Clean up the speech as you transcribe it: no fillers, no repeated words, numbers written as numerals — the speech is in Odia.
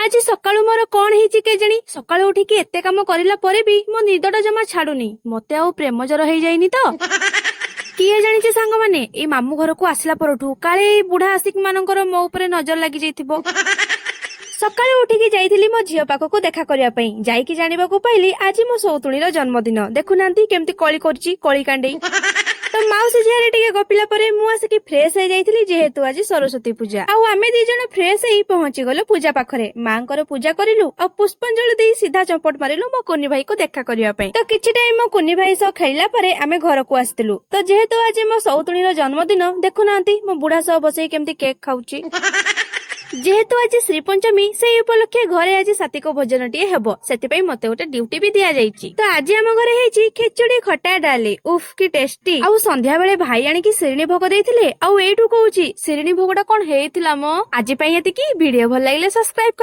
ଆଜି ସକାଳୁ ମୋର କଣ ହେଇଛି କେଜାଣି ସକାଳୁ ଉଠିକି ଏତେ କାମ କରିଲା ପରେ ବି ମୋ ନିଦଟା ଜମା ଛାଡୁନି। ମତେ ଆଉ ପ୍ରେମ ଜର ହେଇଯାଇନି ତ? କିଏ ଜାଣିଛି ସାଙ୍ଗମାନେ ଏଇ ମାମୁଁ ଘରକୁ ଆସିଲା ପରଠୁ କାଳେ ଏଇ ବୁଢା ଆସିକି ମାନଙ୍କର ମୋ ଉପରେ ନଜର ଲାଗି ଯାଇଥିବ। ସକାଳୁ ଉଠିକି ଯାଇଥିଲି ମୋ ଝିଅ ପାଖକୁ ଦେଖା କରିବା ପାଇଁ। ଯାଇକି ଜାଣିବାକୁ ପାଇଲି ଆଜି ମୋ ସଉତୁଣୀର ଜନ୍ମଦିନ। ଦେଖୁନାହାନ୍ତି କେମିତି କଳି କରୁଛି, କଳି କାଣ୍ଡେଇ। ତ ମାଉସୀ ଝିଅରେ ଟିକେ ଗପିଲା ପରେ ମୁଁ ଆସିକି ଫ୍ରେଶ ହେଇଯାଇଥିଲି, ଯେହେତୁ ଆଜି ସରସ୍ୱତୀ ପୂଜା। ଆଉ ଆମେ ଦି ଜଣ ଫ୍ରେଶ ହେଇ ପହଞ୍ଚି ଗଲୁ ପୂଜା ପାଖରେ। ମାଙ୍କର ପୂଜା କରିଲୁ ଆଉ ପୁଷ୍ପାଞ୍ଜଳି ଦେଇ ସିଧା ଚମ୍ପଟ ମାରିଲୁ ମୋ କୁନି ଭାଇକୁ ଦେଖା କରିବା ପାଇଁ। ତ କିଛି ଟାଇମ ମୋ କୁନି ଭାଇ ସହ ଖେଳିଲା ପରେ ଆମେ ଘରକୁ ଆସିଥିଲୁ। ତ ଯେହେତୁ ଆଜି ମୋ ସଉତୁଣୀର ଜନ୍ମଦିନ, ଦେଖୁନାହାନ୍ତି ମୋ ବୁଢା ସହ ବସେଇ କେମିତି କେକ୍ ଖାଉଛି। ଯେହେତୁ ଆଜି ଶ୍ରୀପଞ୍ଚମୀ, ସେଇ ଉପଲକ୍ଷେ ଘରେ ଆଜି ସାତ୍ବିକ ଭୋଜନଟିଏ ହେବ, ସେଥିପାଇଁ ମତେ ଗୋଟେ ଡ୍ୟୁଟି ବି ଦିଆଯାଇଛି। ତ ଆଜି ଆମ ଘରେ ହେଇଛି ଖେଚୁଡି, ଖଟା, ଡାଲି। ଉଫ୍ କି ଟେଷ୍ଟି। ଆଉ ସନ୍ଧ୍ୟା ବେଳେ ଭାଇ ଆଣିକି ଶିରିଣୀ ଭୋଗ ଦେଇଥିଲେ। ଆଉ ଏଇଠୁ କହୁଛି ଶିରିଣୀ ଭୋଗଟା କଣ ହେଇଥିଲା ମ। ଆଜି ପାଇଁ ଏତିକି। ଭିଡିଓ ଭଲ ଲାଗିଲେ ସବସ୍କ୍ରାଇବ କରି